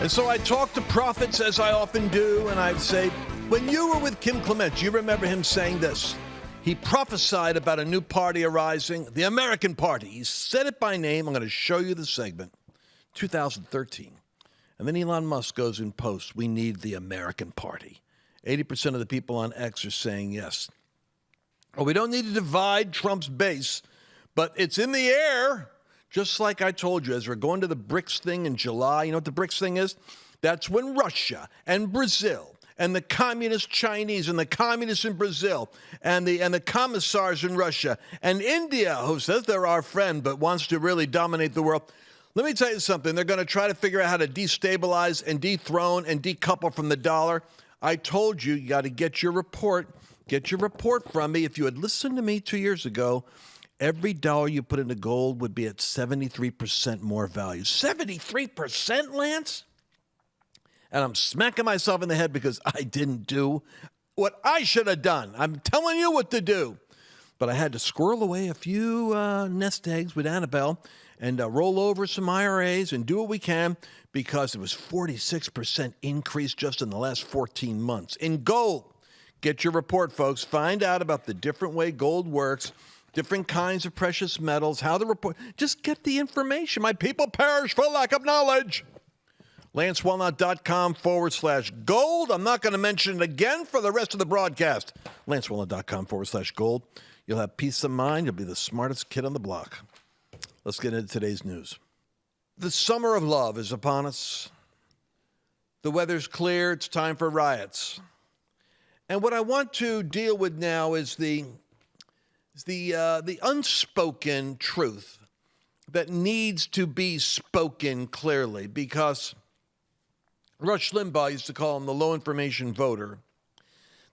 And so I talk to prophets, as I often do, and I'd say, when you were with Clement, do you remember him saying this? He prophesied about a new party arising, the American Party. He said it by name. I'm going to show you the segment. 2013. And then Elon Musk goes and posts, we need the American Party. 80% of the people on X are saying yes. Well, we don't need to divide Trump's base, but it's in the air. Just like I told you, as we're going to the BRICS thing in July, you know what the BRICS thing is? That's when Russia and Brazil and the communist Chinese and the communists in Brazil and the commissars in Russia and India, who says they're our friend but wants to really dominate the world. Let me tell you something. They're going to try to figure out how to destabilize and dethrone and decouple from the dollar. I told you, you got to get your report. Get your report from me. If you had listened to me 2 years ago, every dollar you put into gold would be at 73% more value. 73%, Lance? And I'm smacking myself in the head because I didn't do what I should have done. I'm telling you what to do. But I had to squirrel away a few nest eggs with Annabelle and roll over some IRAs and do what we can because it was 46% increase just in the last 14 months. In gold, get your report, folks. Find out about the different way gold works. Different kinds of precious metals, how the report, just get the information. My people perish for lack of knowledge. LanceWallnau.com/gold. I'm not going to mention it again for the rest of the broadcast. LanceWallnau.com/gold. You'll have peace of mind. You'll be the smartest kid on the block. Let's get into today's news. The summer of love is upon us. The weather's clear. It's time for riots. And what I want to deal with now is the unspoken truth that needs to be spoken clearly, because Rush Limbaugh used to call him the low information voter.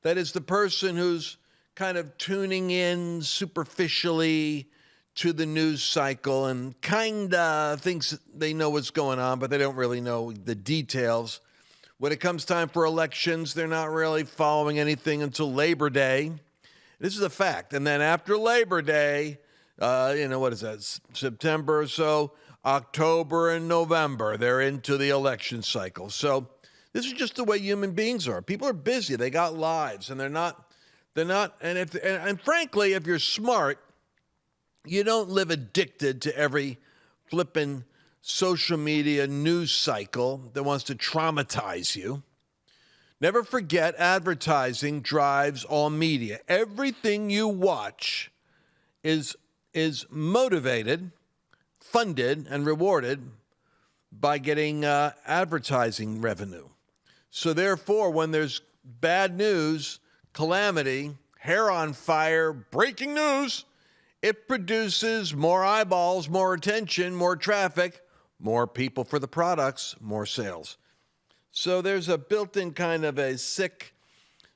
That is the person who's kind of tuning in superficially to the news cycle and kind of thinks they know what's going on, but they don't really know the details. When it comes time for elections, they're not really following anything until Labor Day. This is a fact. And then after Labor Day, what is that, September or so, October and November, they're into the election cycle. So this is just the way human beings are. People are busy. They got lives, and they're not, and frankly, if you're smart, you don't live addicted to every flippin' social media news cycle that wants to traumatize you. Never forget, advertising drives all media. Everything you watch is motivated, funded, and rewarded by getting advertising revenue. So therefore, when there's bad news, calamity, hair on fire, breaking news, it produces more eyeballs, more attention, more traffic, more people for the products, more sales. So there's a built-in kind of a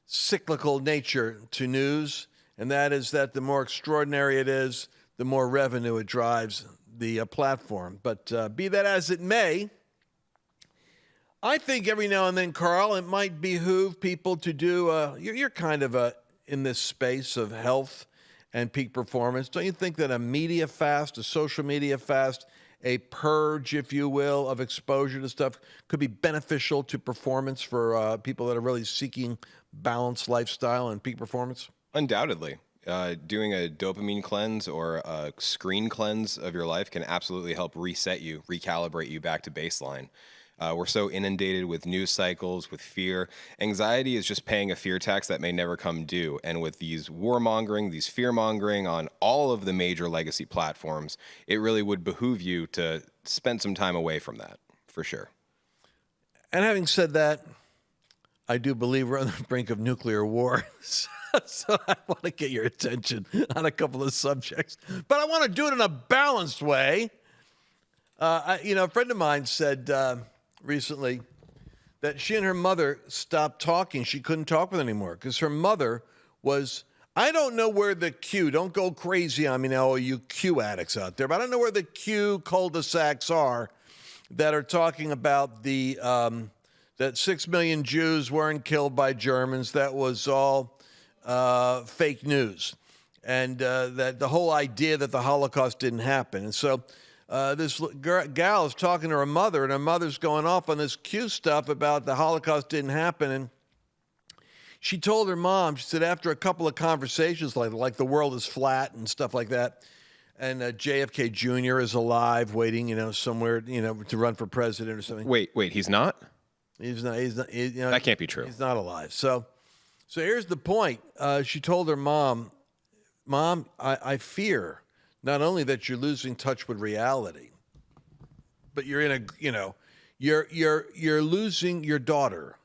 cyclical nature to news, and that is that the more extraordinary it is, the more revenue it drives the platform. But be that as it may, I think every now and then, Carl, it might behoove people to do, you're kind of in this space of health and peak performance. Don't you think that a media fast, a social media fast, a purge, if you will, of exposure to stuff could be beneficial to performance for people that are really seeking balanced lifestyle and peak performance? Undoubtedly. Doing a dopamine cleanse or a screen cleanse of your life can absolutely help reset you, recalibrate you back to baseline. We're so inundated with news cycles, with fear. Anxiety is just paying a fear tax that may never come due. And with these warmongering, these fear-mongering on all of the major legacy platforms, it really would behoove you to spend some time away from that, for sure. And having said that, I do believe we're on the brink of nuclear war. So I want to get your attention on a couple of subjects. But I want to do it in a balanced way. A friend of mine said recently that she and her mother stopped talking. She couldn't talk with her anymore because her mother was, I don't know where the Q, don't go crazy on me now, all you Q addicts out there, but I don't know where the Q cul-de-sacs are that are talking about the that 6 million Jews weren't killed by Germans. That was all fake news. And that the whole idea that the Holocaust didn't happen. And so gal is talking to her mother, and her mother's going off on this Q stuff about the Holocaust didn't happen. And she told her mom, she said, after a couple of conversations like the world is flat and stuff like that, and JFK Jr. is alive, waiting, somewhere, to run for president or something. Wait, he's not? He's not. That can't be true. He's not alive. So here's the point. She told her mom, I fear not only that you're losing touch with reality, but you're in you're losing your daughter.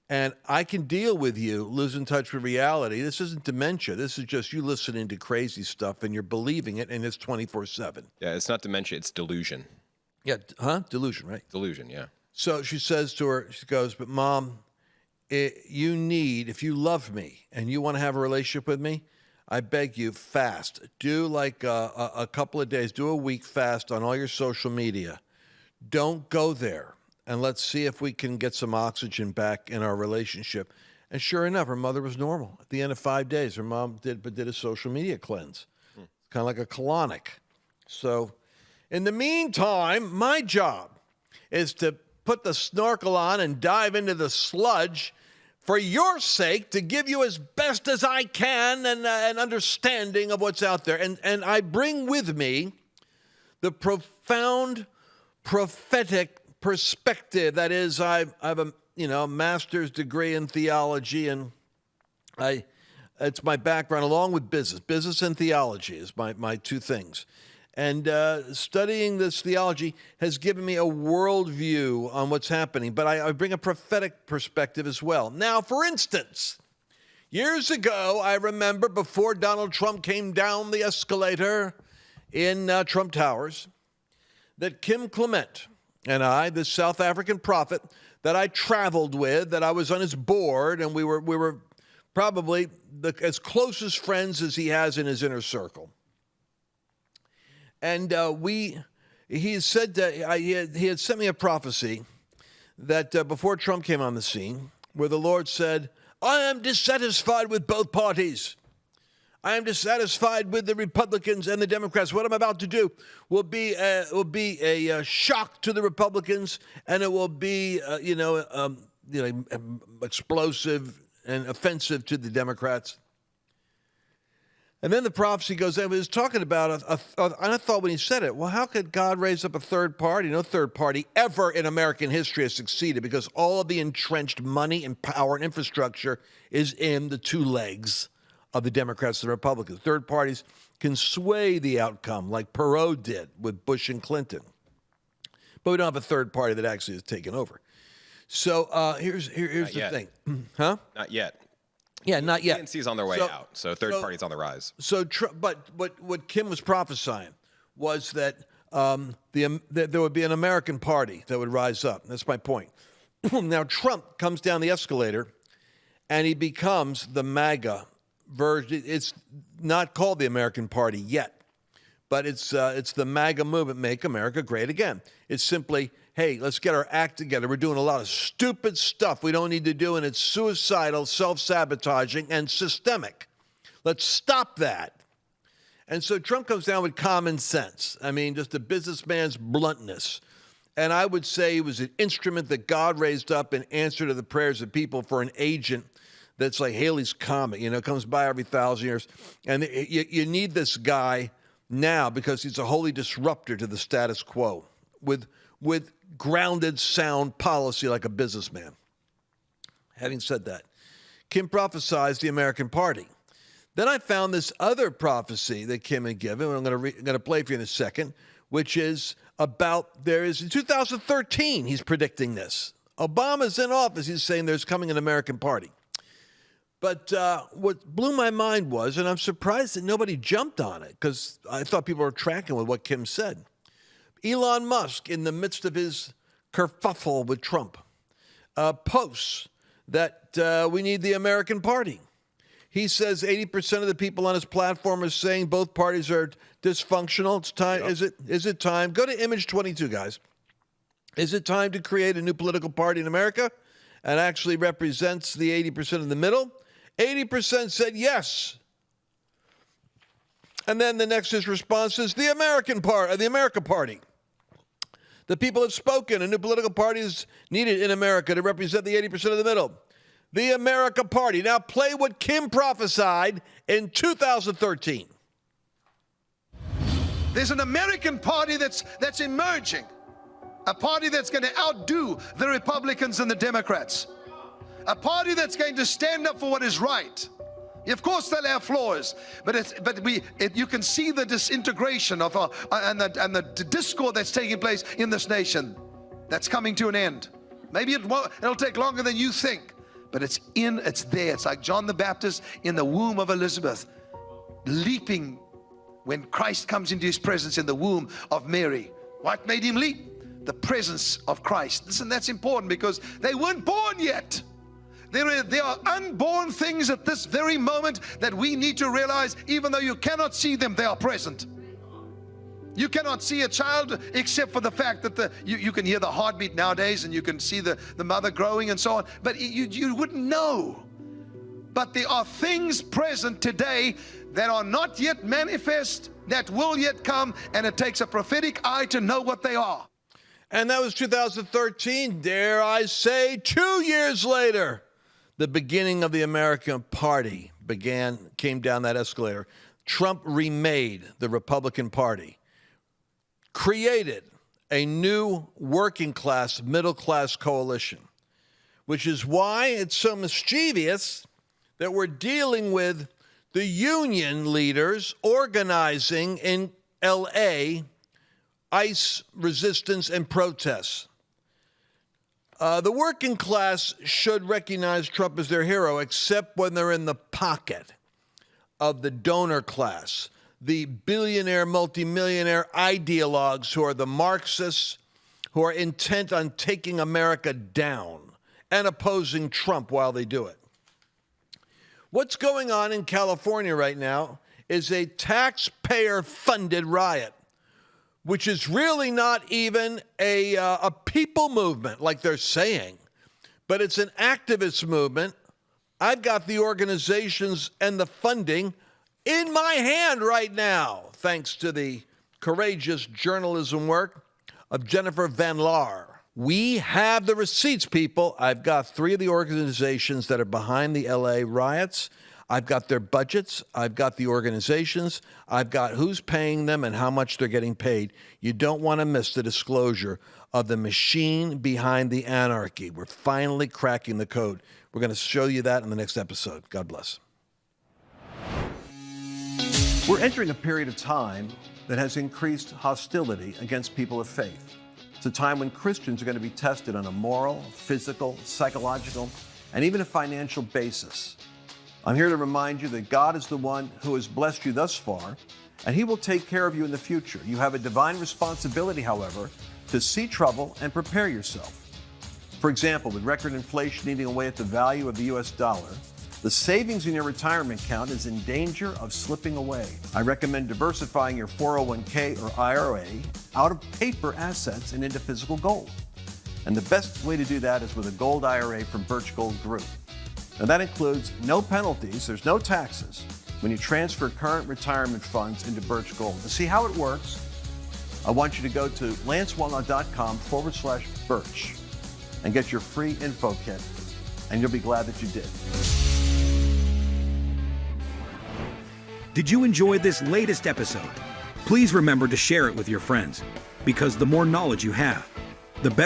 And I can deal with you losing touch with reality. This isn't dementia. This is just you listening to crazy stuff and you're believing it, and it's 24/7. Yeah, it's not dementia. It's delusion. Yeah, delusion, right? Delusion, yeah. So she says to her, she goes, but Mom, if you love me and you want to have a relationship with me, I beg you, fast. Do like a couple of days, do a week fast on all your social media. Don't go there. And let's see if we can get some oxygen back in our relationship. And sure enough, her mother was normal. At the end of 5 days, her mom did a social media cleanse. Kind of like a colonic. So in the meantime, my job is to put the snorkel on and dive into the sludge for your sake, to give you as best as I can an understanding of what's out there. And I bring with me the profound prophetic perspective. That is, I have a master's degree in theology, and it's my background along with business and theology is my two things. And studying this theology has given me a worldview on what's happening, but I bring a prophetic perspective as well. Now, for instance, years ago, I remember before Donald Trump came down the escalator in Trump Towers, that Kim Clement and I, this South African prophet that I traveled with, that I was on his board, and we were probably as closest friends as he has in his inner circle. And he said that he had sent me a prophecy that before Trump came on the scene, where the Lord said, I am dissatisfied with both parties. I am dissatisfied with the Republicans and the Democrats. What I'm about to do will be a shock to the Republicans, and it will be explosive and offensive to the Democrats. And then the prophecy goes, and he was talking about, and I thought when he said it, well, how could God raise up a third party? No third party ever in American history has succeeded, because all of the entrenched money and power and infrastructure is in the two legs of the Democrats and the Republicans. Third parties can sway the outcome like Perot did with Bush and Clinton. But we don't have a third party that actually has taken over. So here's the thing. Huh? Not yet. Yeah, not yet. DNC is on their way out, so third party's on the rise. But what Kim was prophesying was that there would be an American party that would rise up. That's my point. Now, Trump comes down the escalator, and he becomes the MAGA version. It's not called the American Party yet, but it's the MAGA movement, Make America Great Again. It's simply, hey, let's get our act together. We're doing a lot of stupid stuff we don't need to do, and it's suicidal, self-sabotaging, and systemic. Let's stop that. And so Trump comes down with common sense. I mean, just a businessman's bluntness. And I would say he was an instrument that God raised up in answer to the prayers of people for an agent that's like Halley's Comet, comes by every 1,000 years. And you need this guy now because he's a holy disruptor to the status quo with grounded, sound policy like a businessman. Having said that, Kim prophesied the American Party. Then I found this other prophecy that Kim had given, and I'm going to play for you in a second, which is about in 2013, he's predicting this. Obama's in office. He's saying there's coming an American Party. But what blew my mind was, and I'm surprised that nobody jumped on it, because I thought people were tracking with what Kim said. Elon Musk, in the midst of his kerfuffle with Trump, posts that we need the American Party. He says 80% of the people on his platform are saying both parties are dysfunctional. It's time. Yep. Is it time? Go to image 22, guys. Is it time to create a new political party in America and actually represents the 80% in the middle? 80% said yes. And then the next his response is the America Party. The people have spoken. A new political party is needed in America to represent the 80% of the middle. The America Party. Now play what Kim prophesied in 2013. There's an American party that's emerging. A party that's going to outdo the Republicans and the Democrats. A party that's going to stand up for what is right. Of course, they'll have flaws, but you can see the disintegration of and the discord that's taking place in this nation. That's coming to an end. Maybe it'll take longer than you think, but it's there. It's like John the Baptist in the womb of Elizabeth, leaping when Christ comes into his presence in the womb of Mary. What made him leap? The presence of Christ. Listen, that's important because they weren't born yet. There are unborn things at this very moment that we need to realize, even though you cannot see them, they are present. You cannot see a child except for the fact that you can hear the heartbeat nowadays and you can see the mother growing and so on, but you wouldn't know. But there are things present today that are not yet manifest, that will yet come, and it takes a prophetic eye to know what they are. And that was 2013, dare I say, 2 years later. The beginning of the American Party came down that escalator. Trump remade the Republican Party, created a new working class, middle class coalition, which is why it's so mischievous that we're dealing with the union leaders organizing in L.A. ICE resistance and protests. The working class should recognize Trump as their hero, except when they're in the pocket of the donor class, the billionaire, multimillionaire ideologues who are the Marxists, who are intent on taking America down and opposing Trump while they do it. What's going on in California right now is a taxpayer-funded riot, which is really not even a people movement like they're saying, but it's an activist movement. I've got the organizations and the funding in my hand right now, thanks to the courageous journalism work of Jennifer Van Laar. We have the receipts, people. I've got 3 of the organizations that are behind the LA riots. I've got their budgets. I've got the organizations. I've got who's paying them and how much they're getting paid. You don't want to miss the disclosure of the machine behind the anarchy. We're finally cracking the code. We're going to show you that in the next episode. God bless. We're entering a period of time that has increased hostility against people of faith. It's a time when Christians are going to be tested on a moral, physical, psychological, and even a financial basis. I'm here to remind you that God is the one who has blessed you thus far, and he will take care of you in the future. You have a divine responsibility, however, to see trouble and prepare yourself. For example, with record inflation eating away at the value of the US dollar, the savings in your retirement account is in danger of slipping away. I recommend diversifying your 401k or IRA out of paper assets and into physical gold. And the best way to do that is with a gold IRA from Birch Gold Group. Now that includes no penalties, there's no taxes when you transfer current retirement funds into Birch Gold. To see how it works, I want you to go to lancewallnau.com/Birch and get your free info kit, and you'll be glad that you did. Did you enjoy this latest episode? Please remember to share it with your friends, because the more knowledge you have, the better.